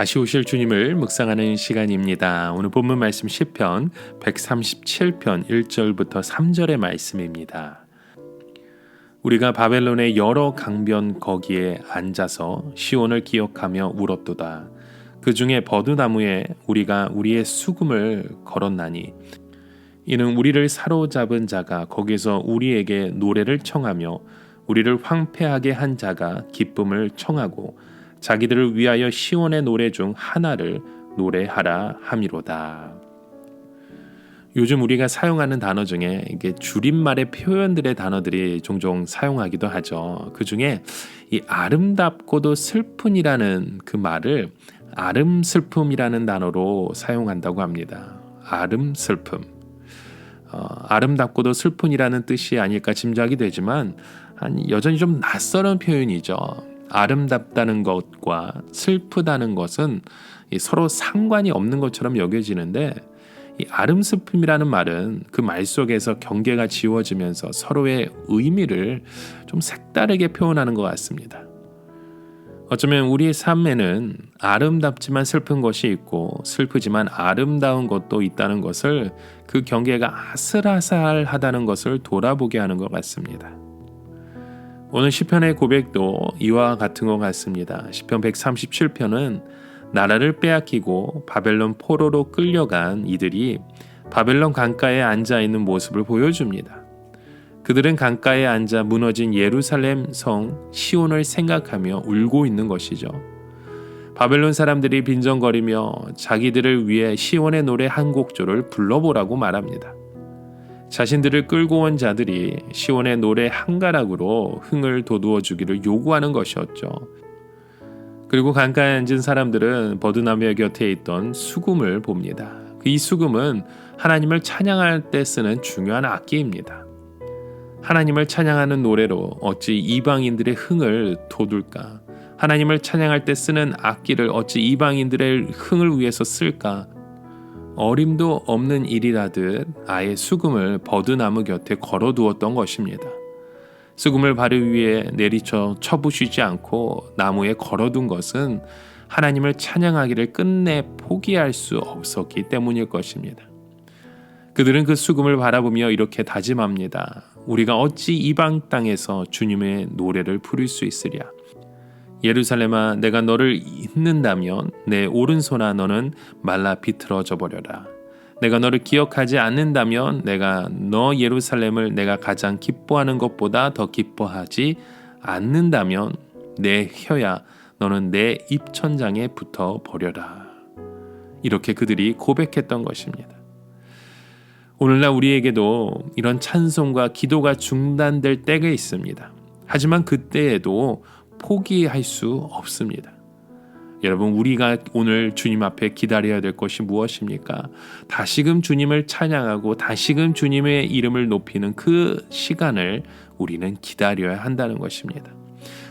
다시 오실 주님을 묵상하는 시간입니다. 오늘 본문 말씀 시편 137편 1절부터 3절의 말씀입니다. 우리가 바벨론의 여러 강변 거기에 앉아서 시온을 기억하며 울었도다. 그 중에 버드나무에 우리가 우리의 수금을 걸었나니 이는 우리를 사로잡은 자가 거기서 우리에게 노래를 청하며 우리를 황폐하게 한 자가 기쁨을 청하고 자기들을 위하여 시온의 노래 중 하나를 노래하라 함이로다. 요즘 우리가 사용하는 단어 중에 이게 줄임말의 표현들의 단어들이 종종 사용하기도 하죠. 그 중에 이 아름답고도 슬픈이라는 그 말을 아름슬픔이라는 단어로 사용한다고 합니다. 아름슬픔. 아름답고도 슬픈이라는 뜻이 아닐까 짐작이 되지만 여전히 좀 낯설은 표현이죠. 아름답다는 것과 슬프다는 것은 서로 상관이 없는 것처럼 여겨지는데 이 아름슬픔이라는 말은 그 말 속에서 경계가 지워지면서 서로의 의미를 좀 색다르게 표현하는 것 같습니다. 어쩌면 우리의 삶에는 아름답지만 슬픈 것이 있고 슬프지만 아름다운 것도 있다는 것을 그 경계가 아슬아슬하다는 것을 돌아보게 하는 것 같습니다. 오늘 시편의 고백도 이와 같은 것 같습니다. 시편 137편은 나라를 빼앗기고 바벨론 포로로 끌려간 이들이 바벨론 강가에 앉아있는 모습을 보여줍니다. 그들은 강가에 앉아 무너진 예루살렘 성 시온을 생각하며 울고 있는 것이죠. 바벨론 사람들이 빈정거리며 자기들을 위해 시온의 노래 한 곡조를 불러보라고 말합니다. 자신들을 끌고 온 자들이 시온의 노래 한 가락으로 흥을 돋우어 주기를 요구하는 것이었죠. 그리고 강가에 앉은 사람들은 버드나무 곁에 있던 수금을 봅니다. 이 수금은 하나님을 찬양할 때 쓰는 중요한 악기입니다. 하나님을 찬양하는 노래로 어찌 이방인들의 흥을 돋울까? 하나님을 찬양할 때 쓰는 악기를 어찌 이방인들의 흥을 위해서 쓸까? 어림도 없는 일이라듯 아예 수금을 버드나무 곁에 걸어두었던 것입니다. 수금을 발 위에 내리쳐 쳐부수지 않고 나무에 걸어둔 것은 하나님을 찬양하기를 끝내 포기할 수 없었기 때문일 것입니다. 그들은 그 수금을 바라보며 이렇게 다짐합니다. 우리가 어찌 이방 땅에서 주님의 노래를 부를 수 있으랴. 예루살렘아, 내가 너를 잊는다면 내 오른손아 너는 말라 비틀어져 버려라. 내가 너를 기억하지 않는다면 내가 너 예루살렘을 내가 가장 기뻐하는 것보다 더 기뻐하지 않는다면 내 혀야 너는 내 입천장에 붙어 버려라. 이렇게 그들이 고백했던 것입니다. 오늘날 우리에게도 이런 찬송과 기도가 중단될 때가 있습니다. 하지만 그때에도 포기할 수 없습니다. 여러분, 우리가 오늘 주님 앞에 기다려야 될 것이 무엇입니까? 다시금 주님을 찬양하고 다시금 주님의 이름을 높이는 그 시간을 우리는 기다려야 한다는 것입니다.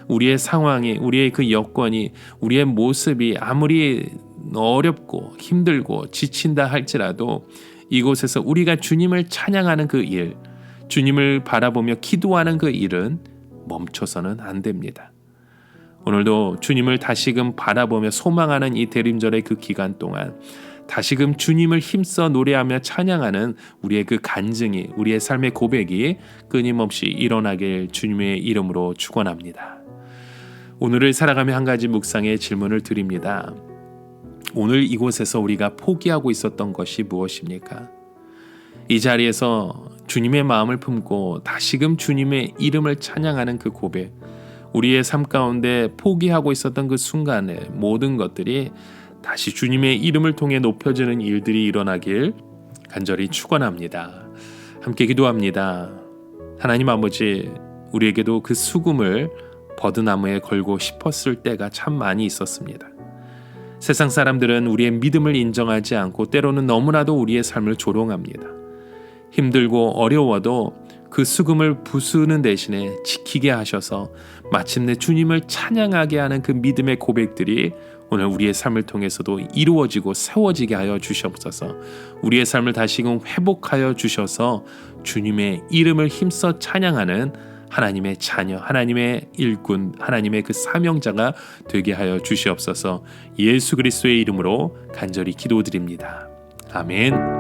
우리의 상황이, 우리의 그 여건이, 우리의 모습이 아무리 어렵고 힘들고 지친다 할지라도 이곳에서 우리가 주님을 찬양하는 그 일, 주님을 바라보며 기도하는 그 일은 멈춰서는 안 됩니다. 오늘도 주님을 다시금 바라보며 소망하는 이 대림절의 그 기간 동안 다시금 주님을 힘써 노래하며 찬양하는 우리의 그 간증이, 우리의 삶의 고백이 끊임없이 일어나길 주님의 이름으로 축원합니다. 오늘을 살아가며 한 가지 묵상의 질문을 드립니다. 오늘 이곳에서 우리가 포기하고 있었던 것이 무엇입니까? 이 자리에서 주님의 마음을 품고 다시금 주님의 이름을 찬양하는 그 고백, 우리의 삶 가운데 포기하고 있었던 그 순간에 모든 것들이 다시 주님의 이름을 통해 높여지는 일들이 일어나길 간절히 축원합니다. 함께 기도합니다. 하나님 아버지, 우리에게도 그 수금을 버드나무에 걸고 싶었을 때가 참 많이 있었습니다. 세상 사람들은 우리의 믿음을 인정하지 않고 때로는 너무나도 우리의 삶을 조롱합니다. 힘들고 어려워도 그 수금을 부수는 대신에 지키게 하셔서 마침내 주님을 찬양하게 하는 그 믿음의 고백들이 오늘 우리의 삶을 통해서도 이루어지고 세워지게 하여 주시옵소서. 우리의 삶을 다시금 회복하여 주셔서 주님의 이름을 힘써 찬양하는 하나님의 자녀, 하나님의 일꾼, 하나님의 그 사명자가 되게 하여 주시옵소서. 예수 그리스도의 이름으로 간절히 기도드립니다. 아멘.